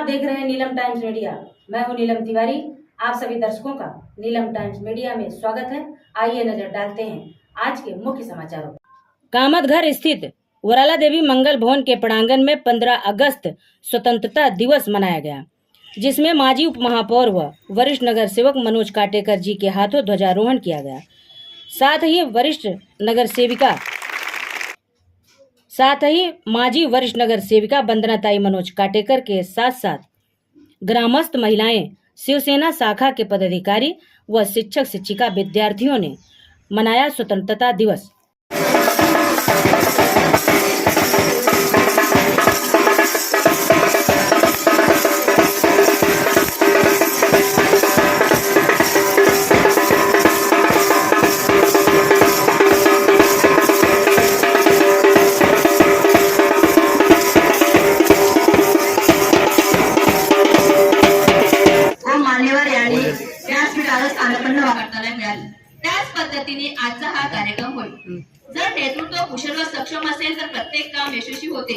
आप देख रहे हैं नीलम टाइम्स मीडिया। मैं हूं नीलम तिवारी। आप सभी दर्शकों का नीलम टाइम्स मीडिया में स्वागत है। आइए नजर डालते हैं आज के मुख्य समाचारों। कामतघर स्थित वराला देवी मंगल भवन के प्रांगण में 15 अगस्त स्वतंत्रता दिवस मनाया गया, जिसमें माजी उप महापौर व वरिष्ठ नगर सेवक मनोज काटेकर जी के हाथों ध्वजारोहण किया गया। साथ ही माजी वरिष्ठ नगर सेविका वंदनाताई मनोज काटेकर के साथ साथ ग्रामस्थ महिलाएं, शिवसेना शाखा के पदाधिकारी व शिक्षक शिक्षिका विद्यार्थियों ने मनाया स्वतंत्रता दिवस। त्याच पद्धतीने आजचा हा कार्यक्रम होईल। जर नेतृत्व कुशल व सक्षम असेल तर प्रत्येक काम यशस्वी होते।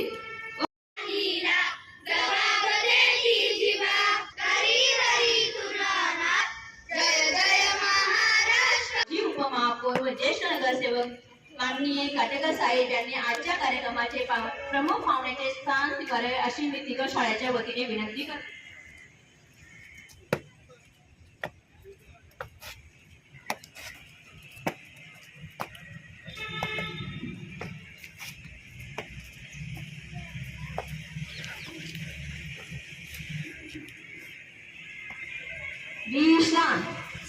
जी उपमहापौर व ज्येष्ठ नगरसेवक माननीय काटेकर साहेब यांनी आजच्या कार्यक्रमाचे प्रमुख पाहुण्याचे स्थान स्वीकारावे अशी मी तिघ शाळेच्या वतीने विनंती करते। विश्राम,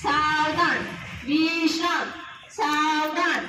सावधान, विश्राम, सावधान।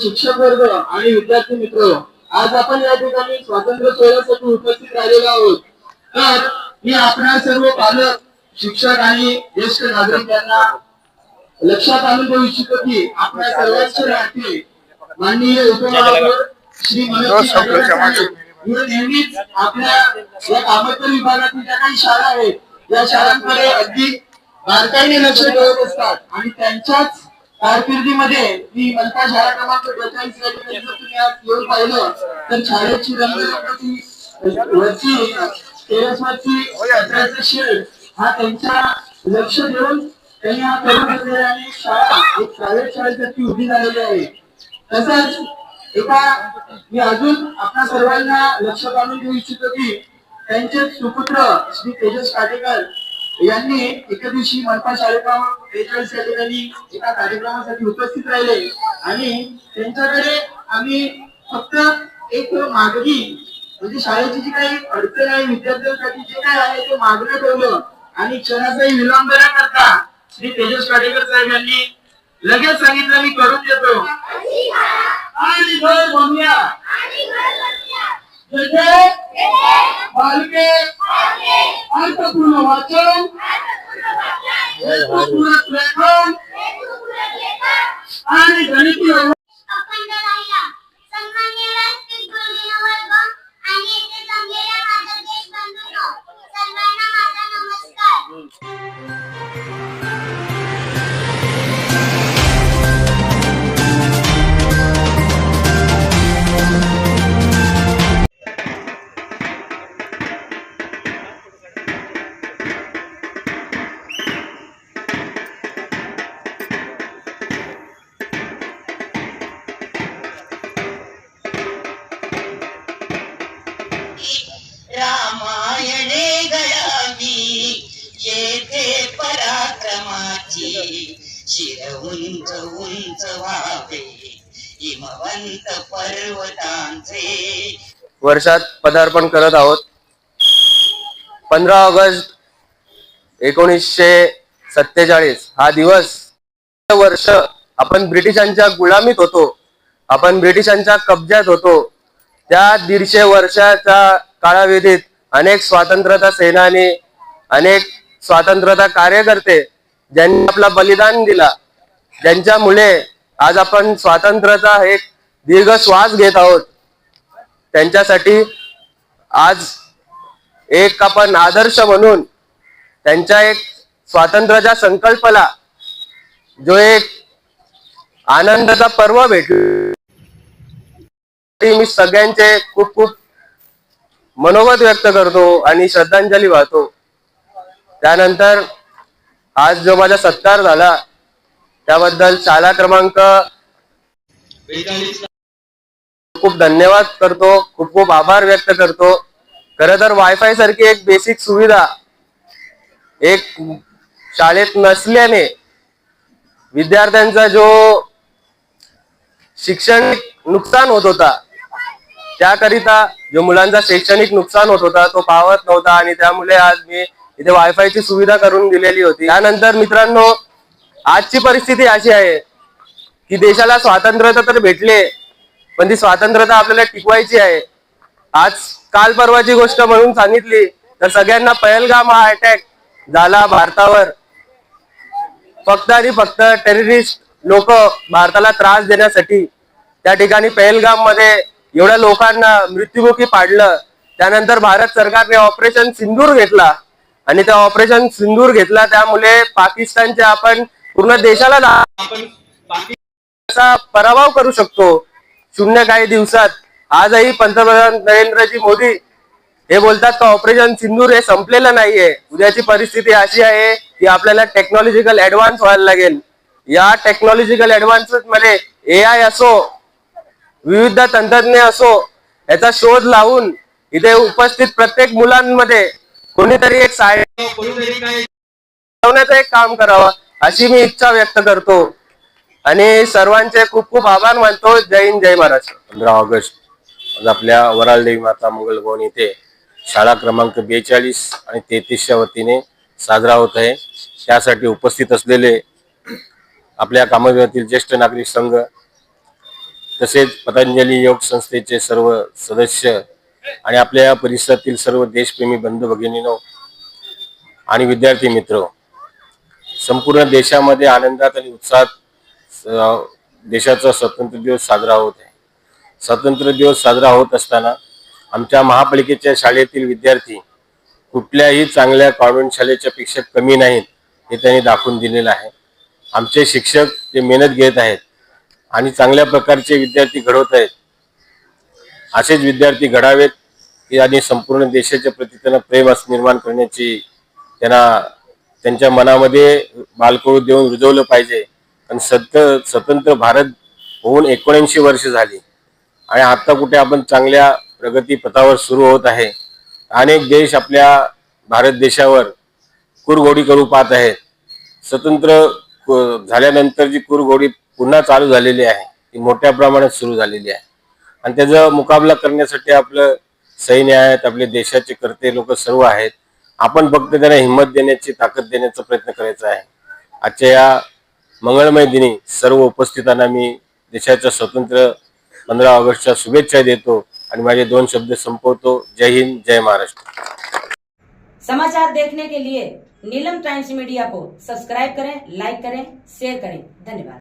शिक्षक वर्ग आणि विद्यार्थी मित्र, आज आपण या ठिकाणी स्वातंत्र्य सोहळ्यासाठी उपस्थित राहिलेलो आहोत। तर मी आपल्या सर्व पालक, शिक्षक आणि ज्येष्ठ नागरिक यांना लक्षात आणून देऊ इच्छितो की आपल्या सर्वांचे लाडके माननीय उपमहापौर श्री मनोज काटेकर साहेब हे नेहमीच आपल्या या कामतघर विभागातील ज्या काही शाळा आहेत या शाळांकडे अगदी बारकाईने लक्ष ठेवत असतात आणि त्यांच्याच कारकिर्दीमध्ये मी मनपा शाळा क्रमांक 42 या ठिकाणी जर तुम्ही आज येऊन पाहिलं तर शाळेची रंगरंगाची वरची टेरेसवरची पत्र्याचा शेड हा त्यांच्या लक्ष देऊन त्यांनी हा करून घेतलेला आणि शाळा एक प्रायव्हेट शाळेसाठी उभी झालेली आहे। तसंच मी अजून आपल्या सर्वांना लक्षात आणून देऊ इच्छितो की त्यांचे सुपुत्र श्री तेजस काटेकर यांनी एका दिवशी मनपा शाळेक्रमांक 43 या ठिकाणी एका कार्यक्रमासाठी उपस्थित राहिले आणि त्यांच्याकडे आम्ही फक्त एक मागणी म्हणजे शाळेची जी काही अडचण आहे विद्यार्थ्यांसाठी जे काय आहे ते मागणं ठेवलं आणि क्षणाचाही विलंब न करता श्री तेजस काटेकर साहेब यांनी लगेच सांगितलं मी करून देतो आणि घर बनूया जय बालके अर्थपूर्ण वाचन हेतुपूर्ण लेखन आणि गणितीय अखंड राहिला। सन्माननीय व्यासपीठ गुरुजन वर्ग आणि येथे जमलेल्या माझ्या देश बंधूंनो, सर्वांना माझा नमस्कार। उंच उंच व्हावे हिमवंत पर्वतांचे. वर्षात पदार्पण करत आहोत. 15 ऑगस्ट 1947 हा दिवस. वर्ष आपण ब्रिटिशांच्या गुलामीत होतो, आपण ब्रिटिशांच्या कब्जात होतो. त्या 150 वर्षाच्या कालावधीत अनेक स्वातंत्र्यता सेनानी, अनेक स्वातंत्र्यता कार्यकर्ते ज्यांनी आपला बलिदान दिला, ज्यांच्यामुळे आज आपण स्वातंत्र्याचा एक दीर्घ श्वास घेत आहोत, त्यांच्यासाठी आज एक आपण आदर्श म्हणून त्यांच्या एक स्वातंत्र्याच्या संकल्पाला जो एक आनंदाचा पर्व भेटला, मी सगळ्यांचे खूप खूप मनोगत व्यक्त करतो आणि श्रद्धांजली वाहतो. त्यानंतर आज जो माझा सत्कार झाला त्याबद्दल शाळा क्रमांक खूप धन्यवाद करतो, खूप खूप आभार व्यक्त करतो. खरं तर वायफाय सारखी एक बेसिक सुविधा एक शाळेत नसल्याने विद्यार्थ्यांचा जो शैक्षणिक नुकसान होत होता, त्याकरिता जो मुलांचा शैक्षणिक नुकसान होत होता तो पावत नव्हता आणि त्यामुळे आज मी इथे वायफायची सुविधा करून दिलेली होती. त्यानंतर मित्रांनो, आजची परिस्थिती अशी आहे की देशाला स्वातंत्र्यता तर भेटले, पण ती स्वातंत्र्यता आपल्याला टिकवायची आहे. आज काल परवाची गोष्ट म्हणून सांगितली तर सगळ्यांना पहलगाम हा अटॅक झाला भारतावर. फक्त आणि फक्त टेररिस्ट लोक भारताला त्रास देण्यासाठी त्या ठिकाणी पहलगाम मध्ये एवढ्या लोकांना मृत्युमुखी पाडलं. त्यानंतर भारत सरकारने ऑपरेशन सिंदूर घेतला आणि त्या ऑपरेशन सिंदूर घेतला त्यामुळे पाकिस्तानच्या आपण पूर्ण देशाला आपण पराभव करू शकतो शून्य काही दिवसात. आजही पंतप्रधान नरेंद्रजी मोदी हे बोलतात का ऑपरेशन सिंदूर हे संपलेलं नाहीये. उद्याची परिस्थिती अशी आहे की आपल्याला टेक्नॉलॉजिकल ऍडव्हान्स व्हायला लागेल. या टेक्नॉलॉजिकल ऍडव्हान्सेस मध्ये AI असो, विविध तंत्रज्ञ असो, याचा शोध लावून इथे उपस्थित प्रत्येक मुलांमध्ये कोणीतरी एक सायन्स एक काम करावं अशी मी इच्छा व्यक्त करतो आणि सर्वांचे खूप खूप आभार मानतो. जय हिंद, जय महाराष्ट्र. 15 ऑगस्ट आज आपल्या वराल देवी माता मंगल भवन येथे शाळा क्रमांक 42 आणि 33च्या वतीने साजरा होत आहे. त्यासाठी उपस्थित असलेले आपल्या कामगारातील ज्येष्ठ नागरिक संघ तसेच पतंजली योग संस्थेचे सर्व सदस्य आणि आपल्या परिसरातील सर्व देशप्रेमी बंधू भगिनींनो आणि विद्यार्थी मित्र, संपूर्ण देशामध्ये आनंदात आणि उत्साहात देशाचा स्वातंत्र्य दिवस साजरा होत आहे. स्वातंत्र्य दिवस साजरा होत असताना आमच्या महापालिकेच्या शाळेतील विद्यार्थी कुठल्याही चांगल्या कॉन्व्हेंट शाळेच्या पेक्षा कमी नाहीत हे त्यांनी दाखवून दिलेलं आहे. आमचे शिक्षक जे मेहनत घेत आहेत आणि चांगल्या प्रकारचे विद्यार्थी घडवत आहेत, असेच विद्यार्थी घडावेत आणि संपूर्ण देशाच्या प्रती त्यांना प्रेम निर्माण करण्याची त्यांच्या मनामध्ये बालकळू देऊन रुजवलं पाहिजे. आणि स्वतंत्र भारत होऊन 79 वर्ष झाली आणि आता कुठे आपण चांगल्या प्रगती पथावर सुरू होत आहे. अनेक देश आपल्या भारत देशावर कुरघोडी करू पाहत आहेत. स्वतंत्र झाल्यानंतर जी कुरघोडी पुन्हा चालू झालेली आहे ती मोठ्या प्रमाणात सुरू झालेली आहे आणि त्याचा मुकाबला करण्यासाठी आपलं सैन्य आहेत, आपले देशाचे कर्ते लोक सर्व आहेत. आपण फक्त त्यांना हिंमत देण्याची, ताकद देण्याचा प्रयत्न करायचा आहे. आजच्या या मंगळमय दिनी सर्व उपस्थितांना मी देशाच्या स्वतंत्र 15 ऑगस्टच्या शुभेच्छा देतो आणि माझे 2 शब्द संपवतो. जय हिंद, जय महाराष्ट्र. समाचार देखने के लिए नीलम टाइम्स मीडिया को सब्सक्राइब करें, लाइक करें, शेयर करें. धन्यवाद.